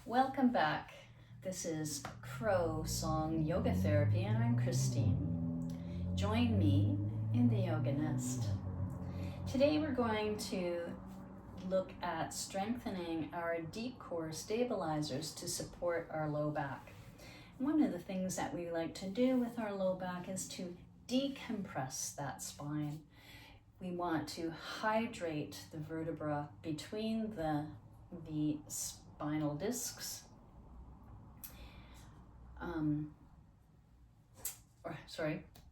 Welcome back. This is Crow Song Yoga Therapy, and I'm Christine. Join me in the Yoga Nest. Today we're going to look at strengthening our deep core stabilizers to support our low back. One of the things that we like to do with our low back is to decompress that spine. We want to hydrate the vertebra between the spinal discs,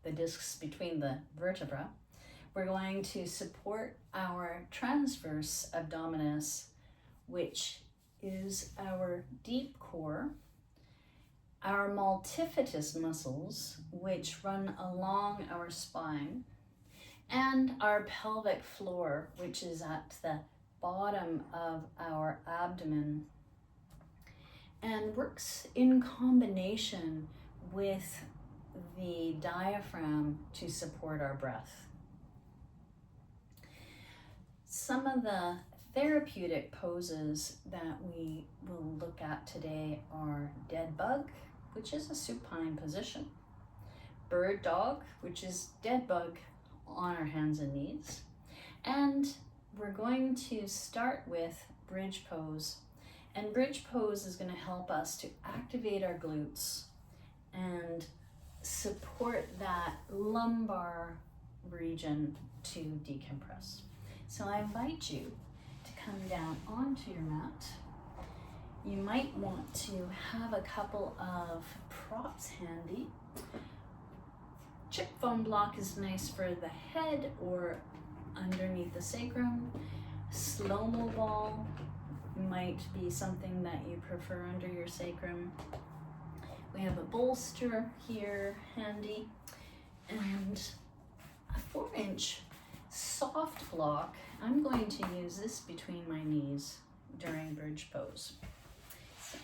the discs between the vertebra. We're going to support our transverse abdominis, which is our deep core, our multifidus muscles, which run along our spine, and our pelvic floor, which is at the bottom of our abdomen, and works in combination with the diaphragm to support our breath. Some of the therapeutic poses that we will look at today are dead bug, which is a supine position, bird dog, which is dead bug on our hands and knees, and we're going to start with bridge pose. And bridge pose is going to help us to activate our glutes and support that lumbar region to decompress. So I invite you to come down onto your mat. You might want to have a couple of props handy. Chip foam block is nice for the head or underneath the sacrum. Slow-mo ball might be something that you prefer under your sacrum. We have a bolster here handy, and a 4-inch soft block. I'm going to use this between my knees during bridge pose. So,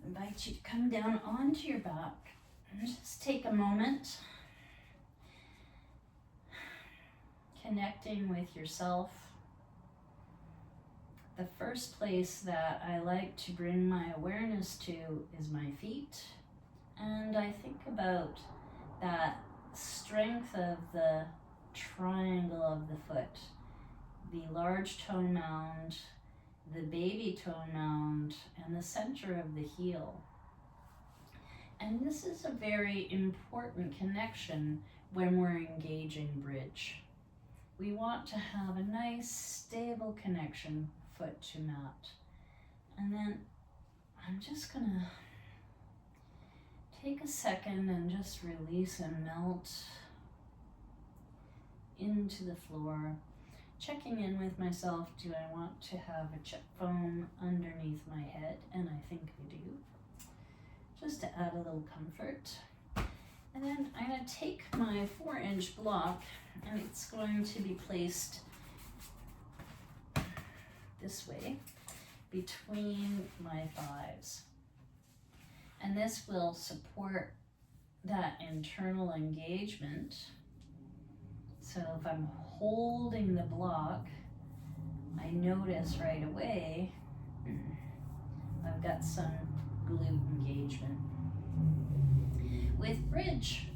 I invite you to come down onto your back and just take a moment, connecting with yourself. The first place that I like to bring my awareness to is my feet. And I think about that strength of the triangle of the foot, the large toe mound, the baby toe mound, and the center of the heel. And this is a very important connection when we're engaging bridge. We want to have a nice, stable connection, foot to mat. And then I'm just gonna take a second and just release and melt into the floor, checking in with myself. Do I want to have a chip foam underneath my head? And I think I do, just to add a little comfort. And then I'm going to take my 4-inch block, and it's going to be placed this way between my thighs. And this will support that internal engagement. So if I'm holding the block, I notice right away I've got some glute engagement. With bridge,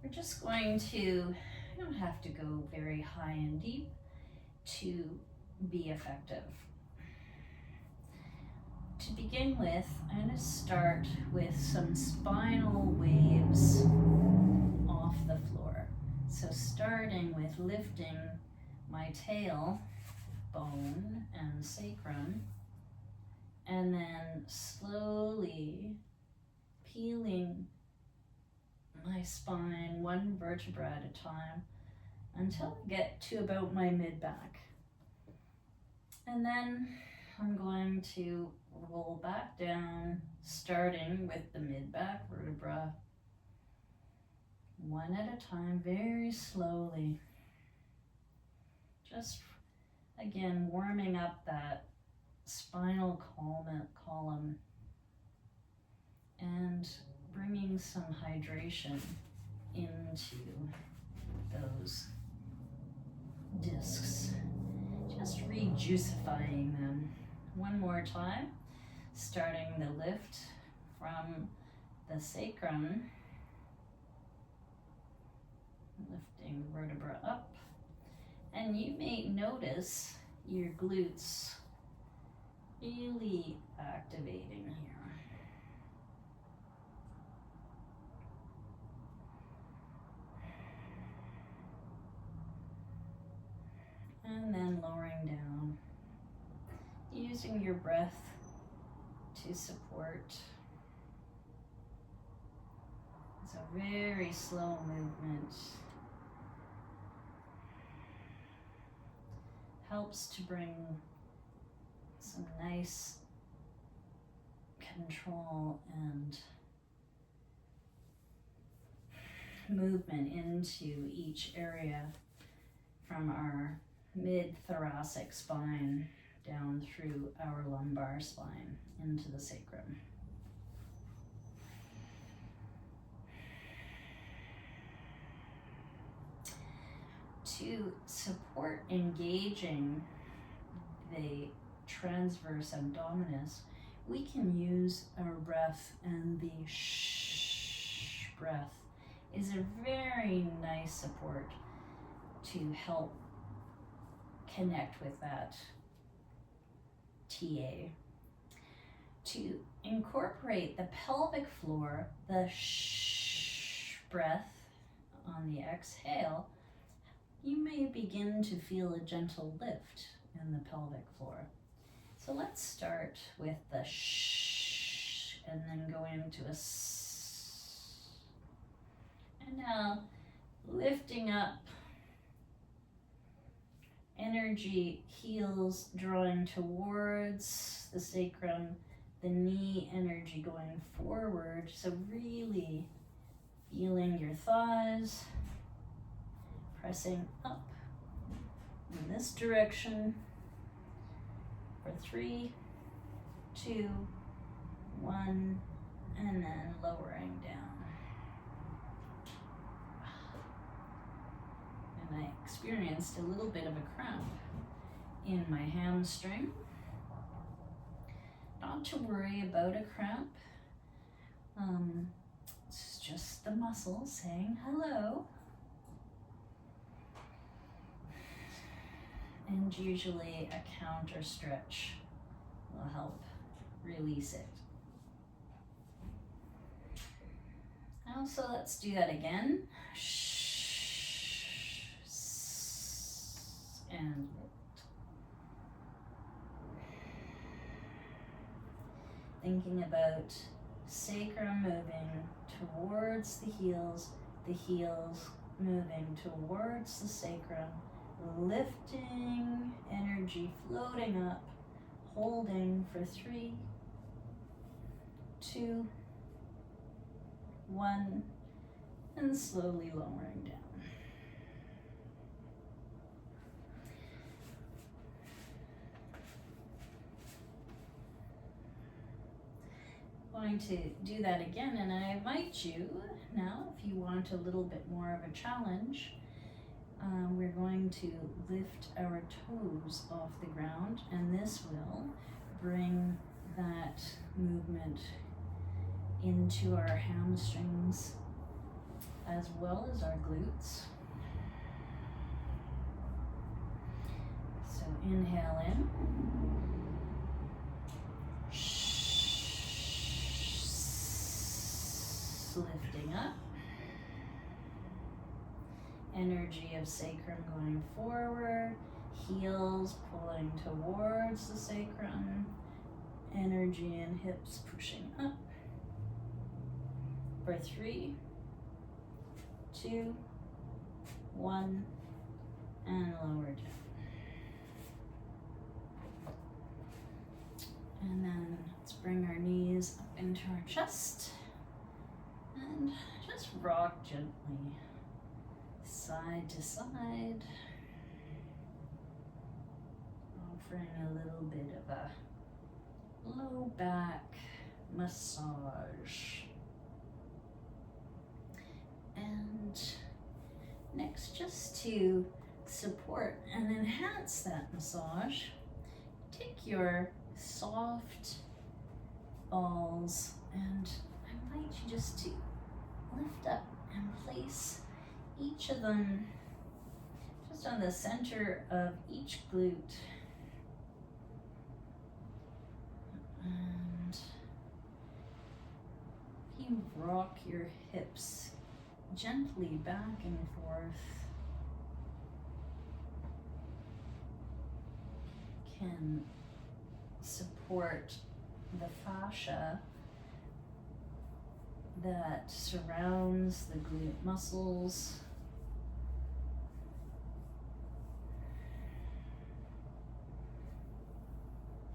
we're just going to, you don't have to go very high and deep to be effective. To begin with, I'm going to start with some spinal waves off the floor. So starting with lifting my tail bone and sacrum, and then slowly peeling my spine one vertebra at a time until I get to about my mid-back. And then I'm going to roll back down, starting with the mid-back vertebra, one at a time, very slowly. Just, again, warming up that spinal column and bringing some hydration into those discs. Just rejuicifying them. One more time. starting the lift from the sacrum, lifting the vertebra up, and you may notice your glutes really activating here. And then lowering down, using your breath to support. It's a very slow movement. Helps to bring some nice control and movement into each area from our mid-thoracic spine down through our lumbar spine into the sacrum. To support engaging the transverse abdominis, we can use our breath, and the shh breath is a very nice support to help connect with that TA. To incorporate the pelvic floor, the shh breath on the exhale, you may begin to feel a gentle lift in the pelvic floor. So let's start with the shh and then go into a s. And now lifting up, energy, heels drawing towards the sacrum, the knee energy going forward. So really feeling your thighs pressing up in this direction for 3, 2, 1, and then lowering down. And I experienced a little bit of a cramp in my hamstring. Not to worry about a cramp. It's just the muscle saying hello. And usually a counter stretch will help release it. Now, so let's do that again. And lift. Thinking about sacrum moving towards the heels moving towards the sacrum, lifting, energy floating up, holding for 3, 2, 1, and slowly lowering down. Going to do that again, and I invite you now, if you want a little bit more of a challenge, we're going to lift our toes off the ground, and this will bring that movement into our hamstrings as well as our glutes. So inhale in. Lifting up. Energy of sacrum going forward, heels pulling towards the sacrum, energy in hips pushing up. For 3, 2, 1, and lower down. And then let's bring our knees up into our chest and just rock gently side to side, offering a little bit of a low back massage. And next, just to support and enhance that massage, take your soft balls, and I invite you just to lift up and place each of them just on the center of each glute. And if you rock your hips gently back and forth, can support the fascia that surrounds the glute muscles.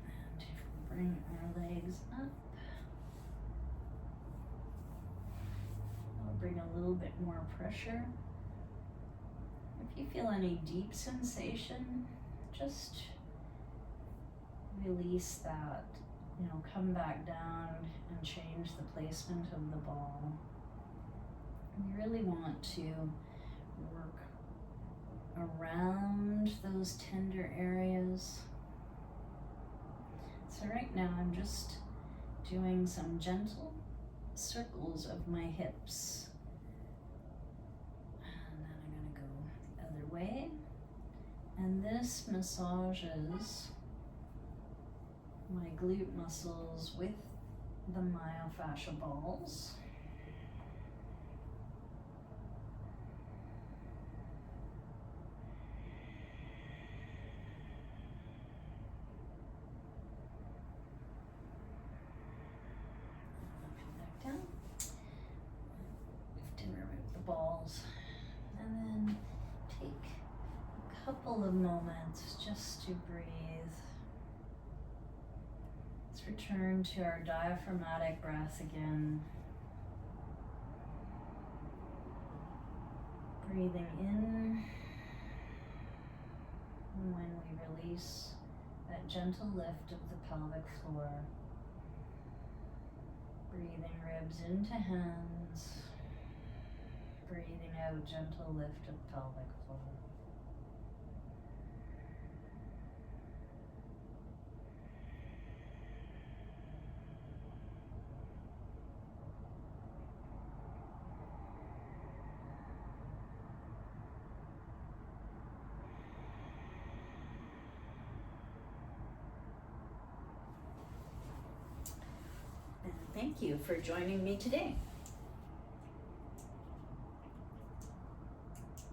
And if we bring our legs up, I'll bring a little bit more pressure. If you feel any deep sensation, just release that, come back down and change the placement of the ball. We really want to work around those tender areas. So right now I'm just doing some gentle circles of my hips. And then I'm going to go the other way. And this massages my glute muscles with the myofascial balls. Back down. Lift and remove the balls. And then take a couple of moments just to breathe. Return to our diaphragmatic breath again. Breathing in, and when we release, that gentle lift of the pelvic floor. Breathing ribs into hands. Breathing out, gentle lift of pelvic floor. Thank you for joining me today.